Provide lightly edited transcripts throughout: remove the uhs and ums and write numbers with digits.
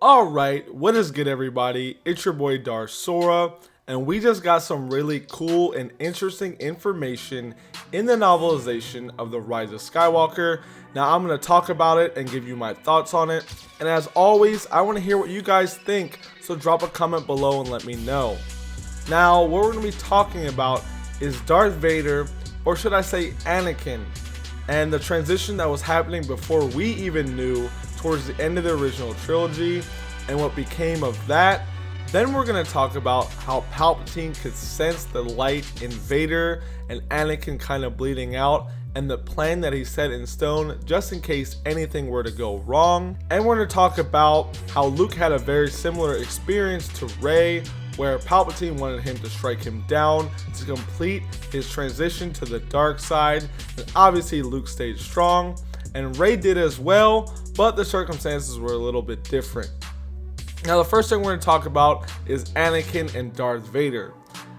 Alright, what is good everybody? It's your boy Darth Sora, and we just got some really cool and interesting information in the novelization of the Rise of Skywalker. Now I'm going to talk about it and give you my thoughts on it, and as always, I want to hear what you guys think, so drop a comment below and let me know. Now, what we're going to be talking about is Darth Vader, or should I say Anakin, and the transition that was happening before we even knew towards the end of the original trilogy and what became of that. Then we're going to talk about how Palpatine could sense the light in Vader and Anakin kind of bleeding out, and the plan that he set in stone just in case anything were to go wrong. And we're going to talk about how Luke had a very similar experience to Rey, where Palpatine wanted him to strike him down to complete his transition to the dark side, and obviously Luke stayed strong and Rey did as well, but the circumstances were a little bit different. Now the first thing we're going to talk about is Anakin and Darth Vader.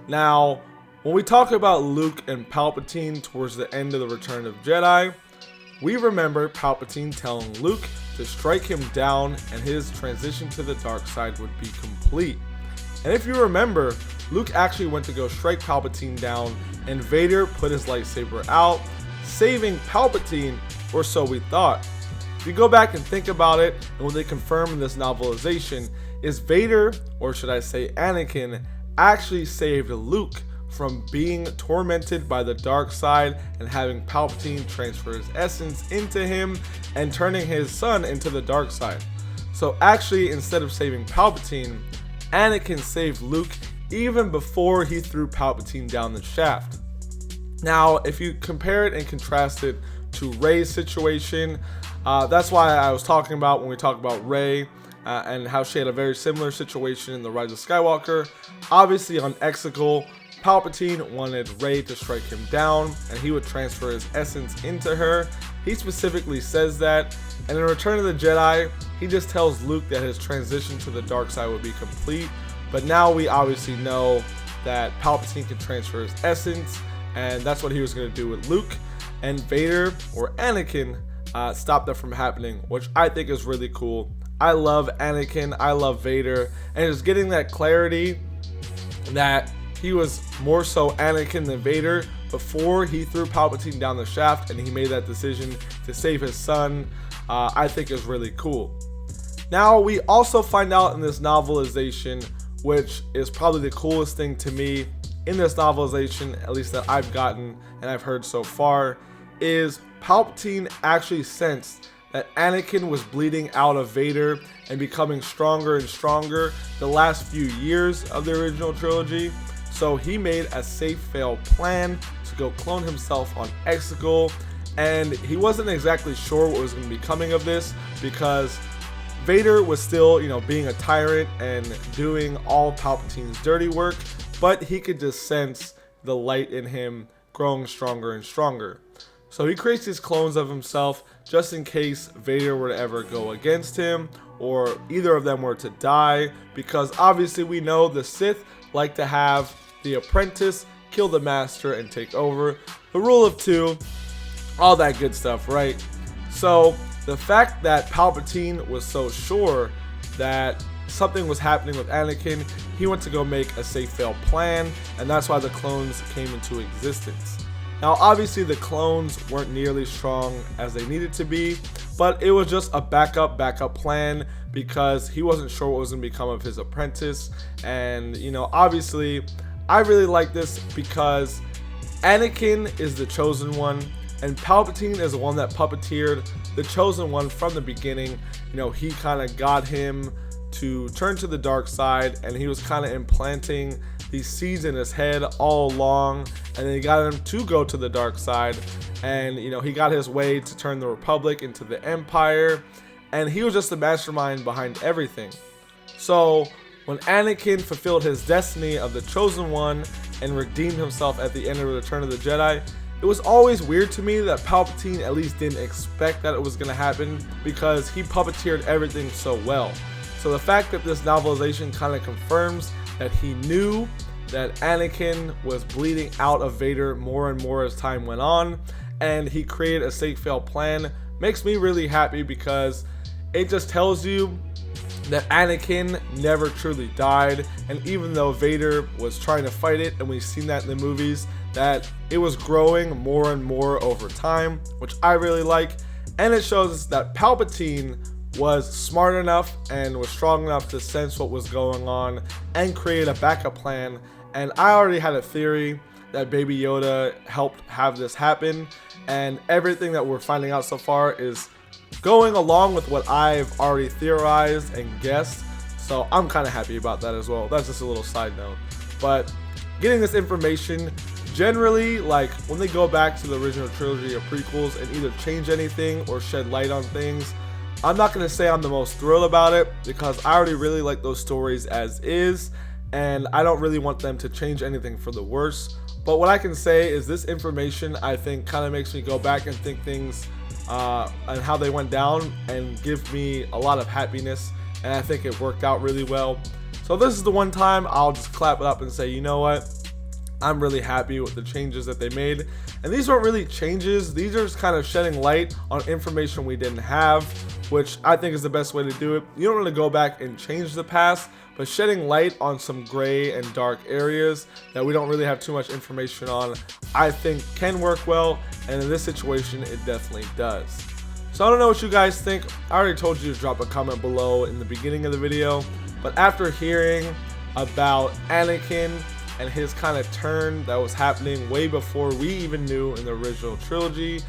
Now when we talk about Luke and Palpatine towards the end of the Return of Jedi, we remember Palpatine telling Luke to strike him down and his transition to the dark side would be complete. And if you remember, Luke actually went to go strike Palpatine down, and Vader put his lightsaber out, saving Palpatine, or so we thought. If you go back and think about it, and what they confirm in this novelization is Vader, or should I say Anakin, actually saved Luke from being tormented by the dark side and having Palpatine transfer his essence into him and turning his son into the dark side. So actually, instead of saving Palpatine, Anakin saved Luke even before he threw Palpatine down the shaft. Now, if you compare it and contrast it to Rey's situation, that's why I was talking about when we talk about Rey and how she had a very similar situation in the Rise of Skywalker. Obviously on Exegol, Palpatine wanted Rey to strike him down and he would transfer his essence into her. He specifically says that, and in Return of the Jedi, he just tells Luke that his transition to the dark side would be complete. But now we obviously know that Palpatine can transfer his essence, and that's what he was going to do with Luke. And Vader, or Anakin, stopped that from happening, which I think is really cool. I love Anakin, I love Vader, and just getting that clarity that he was more so Anakin than Vader before he threw Palpatine down the shaft and he made that decision to save his son, I think is really cool. Now we also find out in this novelization, which is probably the coolest thing to me in this novelization, at least that I've gotten and I've heard so far, is Palpatine actually sensed that Anakin was bleeding out of Vader and becoming stronger and stronger the last few years of the original trilogy. So he made a safe fail plan to go clone himself on Exegol, and he wasn't exactly sure what was going to be coming of this because Vader was still, being a tyrant and doing all Palpatine's dirty work, but he could just sense the light in him growing stronger and stronger. So he creates these clones of himself just in case Vader were to ever go against him or either of them were to die, because obviously we know the Sith like to have the apprentice kill the master and take over, the rule of two, all that good stuff, right? So the fact that Palpatine was so sure that something was happening with Anakin, he went to go make a safe fail plan, and that's why the clones came into existence. Now obviously the clones weren't nearly strong as they needed to be, but it was just a backup plan because he wasn't sure what was going to become of his apprentice. And obviously I really like this because Anakin is the chosen one and Palpatine is the one that puppeteered the chosen one from the beginning. He kind of got him to turn to the dark side, and he was kind of implanting these seeds in his head all along, and then he got him to go to the dark side, and he got his way to turn the Republic into the Empire, and he was just the mastermind behind everything. So when Anakin fulfilled his destiny of the chosen one and redeemed himself at the end of Return of the Jedi, it was always weird to me that Palpatine at least didn't expect that it was going to happen because he puppeteered everything so well. So the fact that this novelization kind of confirms that he knew that Anakin was bleeding out of Vader more and more as time went on, and he created a safe fail plan, makes me really happy because it just tells you that Anakin never truly died, and even though Vader was trying to fight it, and we've seen that in the movies, that it was growing more and more over time, which I really like. And it shows us that Palpatine was smart enough and was strong enough to sense what was going on and create a backup plan. And I already had a theory that Baby Yoda helped have this happen, and everything that we're finding out so far is going along with what I've already theorized and guessed, so I'm kind of happy about that as well. That's just a little side note. But getting this information, generally, like when they go back to the original trilogy of prequels and either change anything or shed light on things, I'm not going to say I'm the most thrilled about it, because I already really like those stories as is, and I don't really want them to change anything for the worse. But what I can say is this information, I think, kind of makes me go back and think things and how they went down, and give me a lot of happiness, and I think it worked out really well. So this is the one time I'll just clap it up and say, you know what, I'm really happy with the changes that they made. And these weren't really changes, these are just kind of shedding light on information we didn't have, which I think is the best way to do it. You don't really go back and change the past, but shedding light on some gray and dark areas that we don't really have too much information on, I think can work well, and in this situation it definitely does. So I don't know what you guys think. I already told you to drop a comment below in the beginning of the video, but after hearing about Anakin and his kind of turn that was happening way before we even knew in the original trilogy,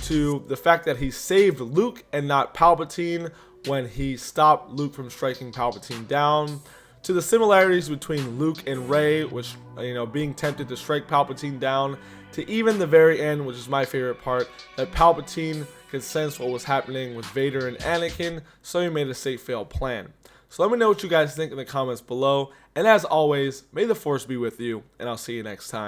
to the fact that he saved Luke and not Palpatine when he stopped Luke from striking Palpatine down, to the similarities between Luke and Rey, which, you know, being tempted to strike Palpatine down, to even the very end, which is my favorite part, that Palpatine could sense what was happening with Vader and Anakin, so he made a safe fail plan. So let me know what you guys think in the comments below, and as always, may the Force be with you, and I'll see you next time.